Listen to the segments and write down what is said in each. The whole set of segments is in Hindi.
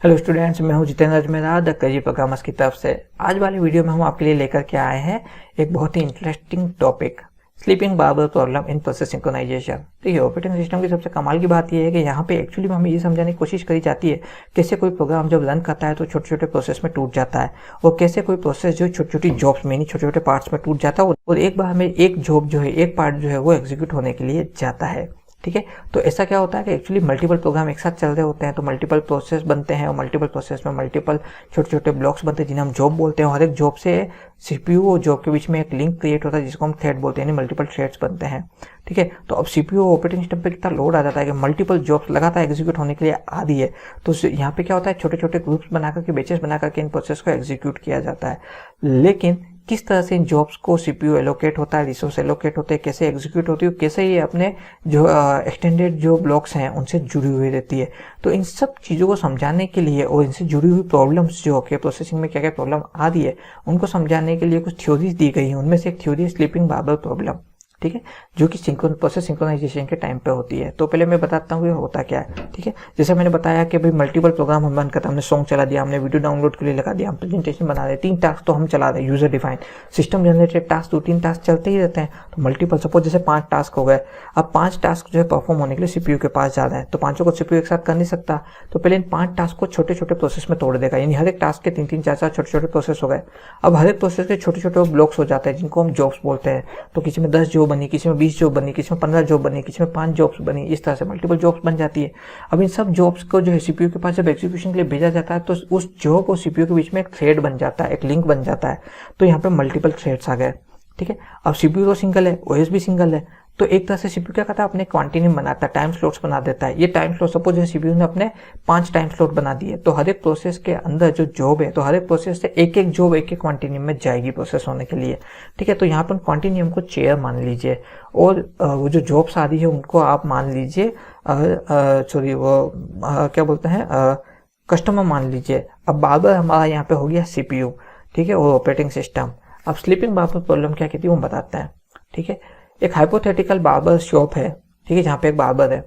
हेलो स्टूडेंट्स, मैं हूं जितेंद्र अजमेरा द कजी प्रोग्रामर्स की तरफ से। आज वाले वीडियो में हम आपके लिए लेकर के आए हैं एक बहुत ही interesting topic, sleeping barber problem in process synchronization. देखिए, ऑपरेटिंग सिस्टम की सबसे कमाल की बात यह है कि यहाँ पे एक्चुअली में हमें ये समझाने की कोशिश करी जाती है कैसे कोई प्रोग्राम जब रन करता है तो छोटे छोटे प्रोसेस में टूट जाता है, और कैसे कोई प्रोसेस जो छोटी छोटी जॉब्स में छोटे छोटे पार्ट्स में टूट जाता है, और एक बार हमें एक जॉब जो है, एक पार्ट जो है वो एग्जीक्यूट होने के लिए जाता है। ठीक है, तो ऐसा क्या होता है कि एक्चुअली मल्टीपल प्रोग्राम एक साथ चल रहे होते हैं तो मल्टीपल प्रोसेस बनते हैं, और मल्टीपल प्रोसेस में मल्टीपल छोटे छोटे ब्लॉक्स बनते हैं जिन्हें हम जॉब बोलते हैं। हर एक जॉब से सीपीयू और जॉब के बीच में एक लिंक क्रिएट होता है जिसको हम थ्रेड बोलते हैं, यानी मल्टीपल थ्रेड्स बनते हैं। ठीक है, तो अब सीपीयू ऑपरेटिंग सिस्टम पे कितना लोड आ जाता है कि मल्टीपल जॉब्स लगातार एग्जीक्यूट होने के लिए आ रही है, तो यहाँ पे क्या होता है, छोटे छोटे ग्रुप्स बना करके, बैचेस बना करके इन प्रोसेस को एग्जीक्यूट किया जाता है। लेकिन किस तरह से इन जॉब्स को सीपीयू एलोकेट होता है, रिसोर्स एलोकेट होते हैं, कैसे एग्जीक्यूट होती है, कैसे ये अपने जो एक्सटेंडेड जो ब्लॉक्स हैं उनसे जुड़ी हुई रहती है, तो इन सब चीज़ों को समझाने के लिए और इनसे जुड़ी हुई प्रॉब्लम्स जो के प्रोसेसिंग में क्या क्या प्रॉब्लम आ रही है उनको समझाने के लिए कुछ थ्योरीज दी गई हैं। उनमें से एक थ्योरी है स्लीपिंग बार्बर प्रॉब्लम। ठीक है, जो कि प्रोसेस सिंक्रोनाइजेशन के टाइम पे होती है। तो पहले मैं बताता हूँ ये होता क्या है। ठीक है, जैसे मैंने बताया कि भाई मल्टीपल प्रोग्राम हम रन करते हैं, हमने सॉन्ग चला दिया, हमने वीडियो डाउनलोड के लिए लगा दिया, हम प्रेजेंटेशन बना रहे, 3 टास्क तो हम चला रहे हैं, user define system generated task, 2-3 task चलते ही रहते हैं। तो मल्टीपल, सपोज जैसे 5 टास्क हो गए, अब 5 टास्क जो है परफॉर्म होने के लिए सीपीयू के पास जा रहा है, तो पांचों को सीपीयू एक साथ कर नहीं सकता, तो पहले इन 5 टास्क को छोटे छोटे प्रोसेस में तोड़ देगा, यानी हर एक टास्क के 3-3, 4-4 छोटे छोटे प्रोसेस हो गए। अब हर एक प्रोसेस के छोटे छोटे ब्लॉक्स हो जाते हैं जिनको हम जॉब्स बोलते हैं। तो किसी में 10 जॉब बनी, किसी में 20 जॉब बनी, किसी में 15 जॉब बनी, किसी में 5 जॉब्स बनी, इस तरह से मल्टीपल जॉब्स बन जाती है। अब इन सब जॉब्स को जो है सीपीयू के पास जब एग्जीक्यूशन के लिए भेजा जाता है तो उस जॉब और सीपीयू के बीच में एक थ्रेड बन जाता है, एक लिंक बन जाता है। तो यहाँ पे मल्टीपल थ्रेड्स आ गए। ठीक है, अब सीपीयू तो सिंगल है, ओएस भी सिंगल है, तो एक तरह से सीपीयू क्या करता है, अपने क्वांटिनियम बनाता है, टाइम स्लॉट्स बना देता है। ये टाइम स्लॉट, सपोज सीपीयू ने अपने 5 टाइम स्लॉट बना दिए, तो हर एक प्रोसेस के अंदर जो जॉब है, तो हर एक प्रोसेस से एक एक जॉब एक एक क्वांटिनियम में जाएगी प्रोसेस होने के लिए। ठीक है, तो यहाँ पर क्वांटिनियम को चेयर मान लीजिए, और वो जो जॉब्स आ रही है उनको आप मान लीजिए, सॉरी वो क्या बोलते हैं, कस्टमर मान लीजिए। अब बार्बर हमारा यहाँ पे हो गया सीपीयू, ठीक है, और ऑपरेटिंग सिस्टम। अब स्लीपिंग बार्बर प्रॉब्लम क्या कहती है वो बताते हैं। ठीक है, एक हाइपोथेटिकल बार्बर शॉप है, ठीक है, जहाँ पे एक बार्बर है।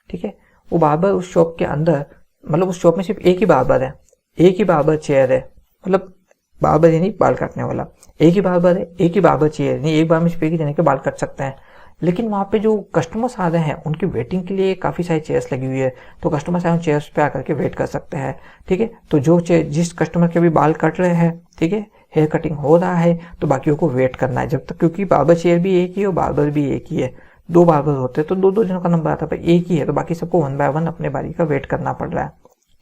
ठीक है, वो बार्बर उस शॉप के अंदर, मतलब उस शॉप में सिर्फ एक ही बार्बर है, एक ही बार्बर चेयर है, मतलब बार्बर यानी बाल काटने वाला, एक ही बार्बर है, एक ही बार्बर चेयर, यानी एक बार में सिर्फ एक ही जने के बाल काट सकते हैं। लेकिन वहाँ पे जो कस्टमर्स आ रहे हैं उनकी वेटिंग के लिए काफ़ी सारी चेयर्स लगी हुई है, तो कस्टमर्स आए चेयर्स पे आकर के वेट कर सकते हैं। ठीक है, तो जो जिस कस्टमर के भी बाल कट रहे हैं, ठीक है, हेयर कटिंग हो रहा है, तो बाकियों को वेट करना है जब तक, क्योंकि बार्बर चेयर भी एक ही है और बार्बर भी एक ही है। 2 बार्बर होते हैं तो 2-2 जनों का नंबर आता है, पर एक ही है तो बाकी सबको 1 बाय 1 अपने बारी का वेट करना पड़ रहा है।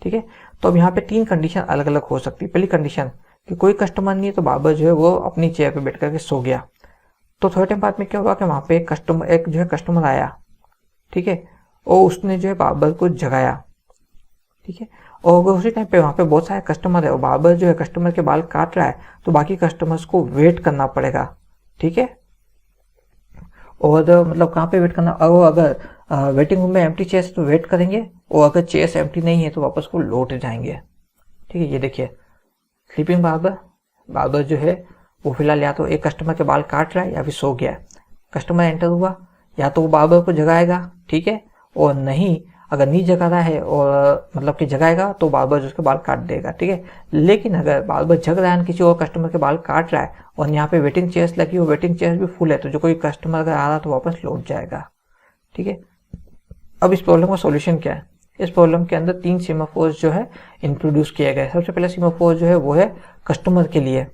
ठीक है, तो अब यहाँ पे 3 कंडीशन अलग अलग हो सकती है। पहली कंडीशन कि कोई कस्टमर नहीं है तो बार्बर जो है वो अपनी चेयर पे बैठ करके सो गया, तो थोड़े टाइम बाद में क्या हुआ कि वहां पे एक जो है कस्टमर आया, ठीक है, और उसने जो है बार्बर को जगाया। ठीक है, और उसी टाइम पे वहां पे बहुत सारे कस्टमर है और बार्बर जो है कस्टमर के बाल काट रहा है, तो बाकी कस्टमर्स को वेट करना पड़ेगा। ठीक है, और मतलब कहाँ पे वेट करना, और अगर वेटिंग रूम में एम्प्टी चेयर्स तो वेट करेंगे, और अगर चेयर्स एम्प्टी नहीं है तो वापस को लौट जाएंगे। ठीक है, ये देखिए स्लीपिंग बार्बर जो है वो फिलहाल या तो एक कस्टमर के बाल काट रहा है या फिर सो गया है। कस्टमर एंटर हुआ, या तो वो बार्बर को जगाएगा, ठीक है, और नहीं, अगर नहीं जगा रहा है और मतलब कि जगाएगा तो बार्बर उसके बाल काट देगा। ठीक है, लेकिन अगर बार्बर जग रहा है, किसी और कस्टमर के बाल काट रहा है और यहाँ पे वेटिंग चेयर्स लगी हो, वेटिंग चेयर्स भी फुल है, तो जो कोई कस्टमर अगर आ रहा तो वापस लौट जाएगा। ठीक है, अब इस प्रॉब्लम का सॉल्यूशन क्या है, इस प्रॉब्लम के अंदर 3 सीमाफोर्स जो है इंट्रोड्यूस किया गया है। सबसे पहला सीमाफोर जो है वो है कस्टमर के लिए।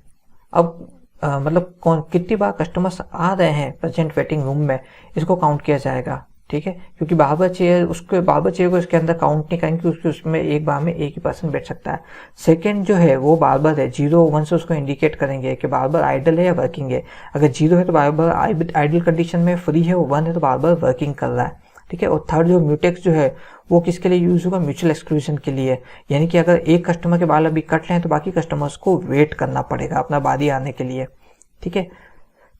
अब मतलब कितनी बार कस्टमर्स आ रहे हैं प्रेजेंट वेटिंग रूम में, इसको काउंट किया जाएगा। ठीक है, क्योंकि बार्बर चेयर को इसके अंदर काउंट नहीं करेंगे, क्योंकि उसमें एक बार में एक ही पर्सन बैठ सकता है। सेकंड जो है वो बार्बर है, 0-1 से उसको इंडिकेट करेंगे कि बार्बर आइडल है या वर्किंग है। अगर 0 है तो बार्बर आइडल कंडीशन में फ्री है, और 1 है तो बार्बर वर्किंग कर रहा है। ठीक है, और थर्ड जो म्यूटेक्स जो है वो किसके लिए यूज होगा, म्यूचुअल एक्सक्लूजन के लिए, यानी कि अगर एक कस्टमर के बाल अभी कट रहे हैं तो बाकी कस्टमर्स को वेट करना पड़ेगा अपना बारी आने के लिए। ठीक है,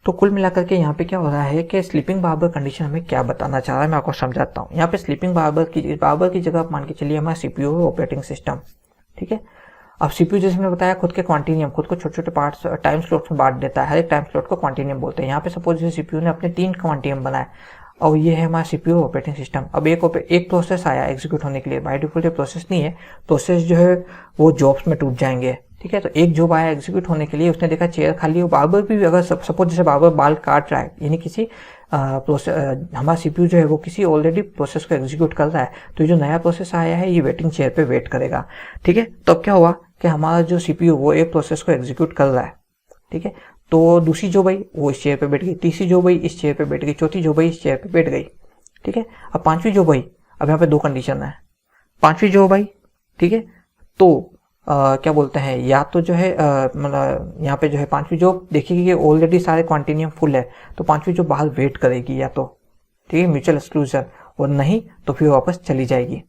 तो कुल मिलाकर के यहाँ पे क्या हो रहा है कि स्लीपिंग बार्बर कंडीशन हमें क्या बताना चाह रहा है, मैं आपको समझाता हूँ। यहाँ पे स्लीपिंग बार्बर की जगह आप मान के चलिए हमारा सीपीयू ऑपरेटिंग सिस्टम। ठीक है, अब सीपीयू जैसे मैंने बताया खुद के क्वांटिनियम, खुद को छोटे छोटे पार्ट्स टाइम स्लॉट्स में बांट देता है, हर एक टाइम स्लॉट को क्वांटिनियम बोलते हैं। यहाँ पे सपोज जैसे सीपीयू ने अपने 3 क्वांटिनियम बनाए, और ये है हमारा सीपीयू ऑपरेटिंग सिस्टम। अब एक प्रोसेस आया एग्जीक्यूट होने के लिए, बाय डिफॉल्ट प्रोसेस नहीं है, प्रोसेस जो है वो जॉब्स में टूट जाएंगे, ठीक है। तो एक जॉब आया एग्जीक्यूट होने के लिए, उसने देखा चेयर खाली हो, बार बार भी अगर सपोज जैसे बार बार बाल काट रहा है, यानी किसी हमारा सीपीयू जो है वो किसी ऑलरेडी प्रोसेस को एग्जीक्यूट कर रहा है, तो ये जो नया प्रोसेस आया है ये वेटिंग चेयर पे वेट करेगा, ठीक है। तो अब क्या हुआ कि हमारा जो सीपीयू वो एक प्रोसेस को एग्जीक्यूट कर रहा है, ठीक है। तो दूसरी जॉब आई वो इस चेयर पे बैठ गई, तीसरी जॉब आई इस चेयर पे बैठ गई, चौथी जॉब आई इस चेयर पे बैठ गई, ठीक है। अब पांचवी जॉब आई, अब यहाँ पे दो कंडीशन है, पांचवी जॉब आई, ठीक है। तो क्या बोलते हैं, या तो जो है मतलब यहाँ पे जो है पांचवी जॉब देखेगी कि ऑलरेडी सारे क्वांटिनियम फुल है, तो पांचवी जॉब बाहर वेट करेगी या तो, ठीक है, म्यूचुअल एक्सक्लूजन, और नहीं तो फिर वापस चली जाएगी,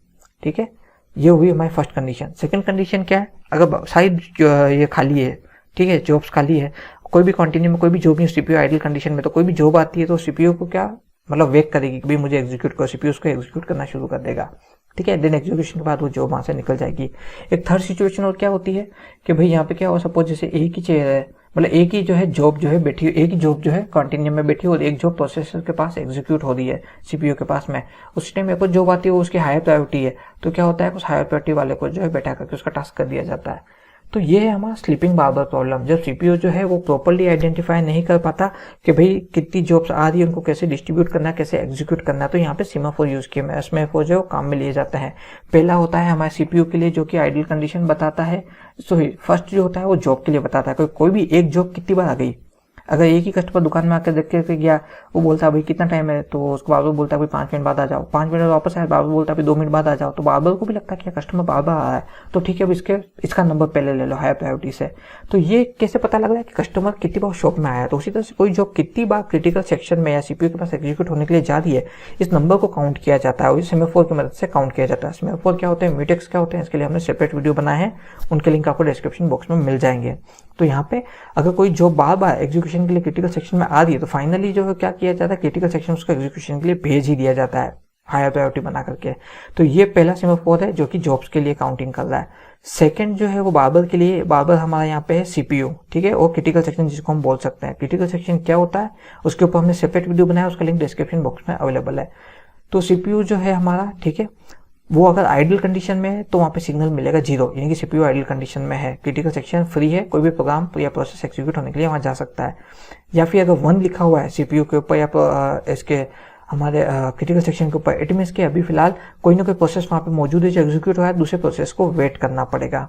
ठीक है। ये हुई हमारी फर्स्ट कंडीशन। सेकंड कंडीशन क्या है, अगर साइड ये खाली है, ठीक है, जॉब्स खाली है, कोई भी कंटिन्यू में कोई भी जॉब नहीं, सीपीयू आइडल कंडीशन में, तो कोई भी जॉब आती है तो सीपीयू को क्या मतलब वेट करेगी कि भाई मुझे एग्जीक्यूट करो, सीपीयू उसको एग्जीक्यूट करना शुरू कर देगा, ठीक है। देन एग्जीक्यूशन के बाद वो जॉब वहां से निकल जाएगी। एक थर्ड सिचुएशन और क्या होती है कि भाई यहाँ पे क्या हो, सपोज जैसे एक ही चेयर है, मतलब एक ही जो है जॉब जो है बैठी, एक ही जॉब जो है कंटिन्यू में बैठी और एक जॉब प्रोसेसर के पास एग्जीक्यूट हो रही है सीपीयू के पास में, उस टाइम एक जॉब आती है वो उसकी हायर प्रायोरिटी है, तो क्या होता है उस हायर प्रायोरिटी वाले को जो है बैठा करके उसका टास्क कर दिया जाता है। तो ये है हमारा स्लीपिंग बार्बर प्रॉब्लम, जब सीपीयू जो है वो प्रॉपर्ली आइडेंटिफाई नहीं कर पाता कि भाई कितनी जॉब्स आ रही है, उनको कैसे डिस्ट्रीब्यूट करना है, कैसे एग्जीक्यूट करना है, तो यहाँ पे सीमाफोर यूज किया है, सीमाफोर जो काम में लिए जाते हैं। पहला होता है हमारे सीपीयू के लिए जो कि आइडल कंडीशन बताता है, सॉरी फर्स्ट जो होता है वो जॉब के लिए बताता है, कोई भी एक जॉब कितनी बार आ गई। अगर एक ही कस्टमर दुकान में आकर देख के गया, वो बोलता है भाई कितना टाइम है, तो उसको बार बार बोलता है भाई 5 मिनट बाद आ जाओ, 5 मिनट वापस आया, बार बार बोलता है भाई 2 मिनट बाद आ जाओ, तो बार बार को भी लगता है कि कस्टमर बार बार आ रहा है, तो ठीक है अब इसका नंबर पहले ले लो हायर प्रायोरिटी से। तो ये कैसे पता लग रहा है कि कस्टमर कितनी बार शॉप में आया है, तो उसी तरह से कोई जॉब कितनी बार क्रिटिकल सेक्शन में या सीपीयू के पास एग्जीक्यूट होने के लिए जा रही है, इस नंबर को काउंट किया जाता है और इस सेमाफोर की मदद से काउंट किया जाता है। सेमाफोर क्या होते हैं, म्यूटेक्स क्या होते हैं, इसके लिए हमने सेपरेट वीडियो बनाए हैं, उनके लिंक आपको डिस्क्रिप्शन बॉक्स में मिल जाएंगे। तो यहाँ पे अगर कोई जॉब बार बार एग्जीक्यूशन के लिए क्रिटिकल सेक्शन में आ रही है, तो फाइनली जो है क्या किया जाता है, क्रिटिकल सेक्शन उसको एग्जीक्यूशन के लिए भेज ही दिया जाता है हायर प्रायोरिटी बना करके। तो ये पहला सेमाफोर है जो कि जॉब्स के लिए काउंटिंग कर रहा है। सेकंड जो है वो बार्बर के लिए, बार्बर हमारा यहाँ पे है सीपीयू, ठीक है, और क्रिटिकल सेक्शन जिसको हम बोल सकते हैं। क्रिटिकल सेक्शन क्या होता है उसके ऊपर हमने सेपरेट वीडियो बनाया, उसका लिंक डिस्क्रिप्शन बॉक्स में अवेलेबल है। तो सीपीयू जो है हमारा, ठीक है, वो अगर आइडल कंडीशन में है तो वहाँ पे सिग्नल मिलेगा 0, यानी कि सीपीयू आइडल कंडीशन में है, क्रिटिकल सेक्शन फ्री है, कोई भी प्रोग्राम या प्रोसेस एग्जीक्यूट होने के लिए वहाँ जा सकता है। या फिर अगर 1 लिखा हुआ है सीपीयू के ऊपर या इसके हमारे क्रिटिकल सेक्शन के ऊपर, इट मीन्स कि अभी फिलहाल कोई ना कोई प्रोसेस वहाँ पे मौजूद है जो एग्जीक्यूट हुआ है, दूसरे प्रोसेस को वेट करना पड़ेगा,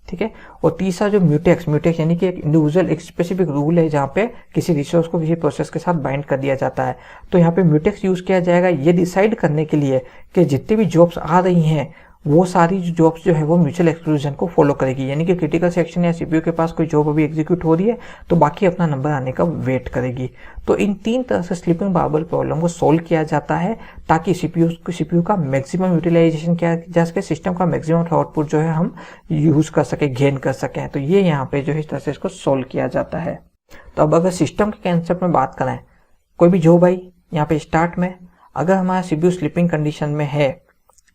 ठीक है। और तीसरा जो म्यूटेक्स यानी कि एक इंडिविजुअल एक स्पेसिफिक रूल है जहाँ पे किसी रिसोर्स को किसी प्रोसेस के साथ बाइंड कर दिया जाता है, तो यहाँ पे म्यूटेक्स यूज किया जाएगा ये डिसाइड करने के लिए कि जितनी भी जॉब्स आ रही हैं वो सारी जॉब्स जो है वो म्यूचुअल एक्सक्लूजन को फॉलो करेगी, यानी कि क्रिटिकल सेक्शन या सीपीयू के पास कोई जॉब अभी एग्जीक्यूट हो रही है तो बाकी अपना नंबर आने का वेट करेगी। तो इन 3 तरह से स्लीपिंग बार्बर प्रॉब्लम को सोल्व किया जाता है ताकि सीपीयू का मैक्सिमम यूटिलाइजेशन किया जा सके, सिस्टम का मैक्सिमम आउटपुट जो है हम यूज कर सके, गेन कर सकें। तो ये यहाँ पे जो है इस तरह से इसको सोल्व किया जाता है। तो अब अगर सिस्टम के कंसेप्ट में बात करें, कोई भी जॉब आई यहाँ पे स्टार्ट में, अगर हमारा सीपीयू स्लीपिंग कंडीशन में है,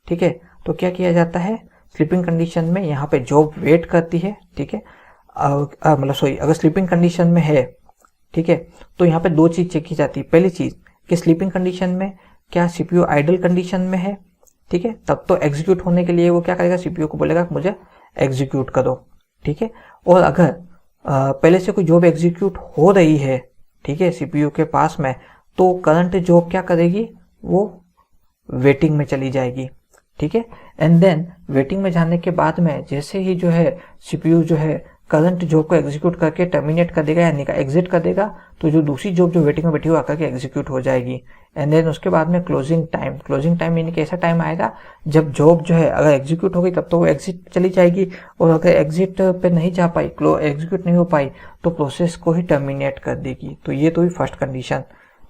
ठीक है, तो क्या किया जाता है, स्लीपिंग कंडीशन में यहाँ पे जॉब वेट करती है, ठीक है, मतलब सॉरी अगर स्लीपिंग कंडीशन में है, ठीक है, तो यहाँ पे 2 चीज चेक की जाती है। पहली चीज कि स्लीपिंग कंडीशन में क्या सीपीयू आइडल कंडीशन में है, ठीक है, तब तो एग्जीक्यूट होने के लिए वो क्या करेगा, सीपीयू को बोलेगा मुझे एग्जीक्यूट करो, ठीक है। और अगर पहले से कोई जॉब एग्जीक्यूट हो रही है, ठीक है, सीपीयू के पास में, तो करंट जॉब क्या करेगी, वो वेटिंग में चली जाएगी, ठीक है। एंड देन वेटिंग में जाने के बाद में जैसे ही जो है सीपीयू जो है करंट जॉब को एग्जीक्यूट करके टर्मिनेट कर देगा यानी का एग्जिट कर देगा, तो जो दूसरी जॉब जो वेटिंग में बैठी हुई आकर के एग्जीक्यूट हो जाएगी। एंड देन उसके बाद में क्लोजिंग टाइम यानी कि ऐसा टाइम आएगा जब जॉब जो है अगर एग्जीक्यूट हो गई तब तो वो एग्जिट चली जाएगी, और अगर एग्जिट पे नहीं जा पाई, एग्जीक्यूट नहीं हो पाई, तो प्रोसेस को ही टर्मिनेट कर देगी। तो ये तो हुई फर्स्ट कंडीशन,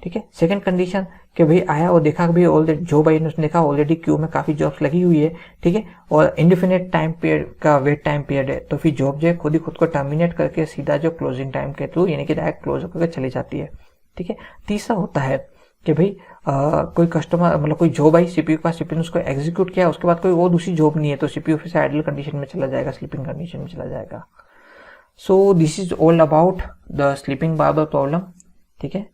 ठीक है। सेकंड कंडीशन कि भाई आया और देखा भाई ऑलरेडी जॉब आई, उसने देखा ऑलरेडी क्यू में काफी जॉब्स लगी हुई है, ठीक है, और इंडिफिनिट टाइम पीरियड का वेट टाइम पीरियड है, तो फिर जॉब जो है खुद को टर्मिनेट करके सीधा जो क्लोजिंग टाइम के थ्रू यानी कि डायरेक्ट क्लोज होकर चली जाती है, ठीक है। तीसरा होता है कि भाई कोई कस्टमर मतलब कोई जॉब आई सीपीयू के पास, सीपीयू ने उसको एग्जीक्यूट किया, उसके बाद कोई और दूसरी जॉब नहीं है, तो सीपीयू फिर से आइडल कंडीशन में चला जाएगा, स्लीपिंग कंडीशन में चला जाएगा। So this is all about the sleeping barber problem, ठीक है।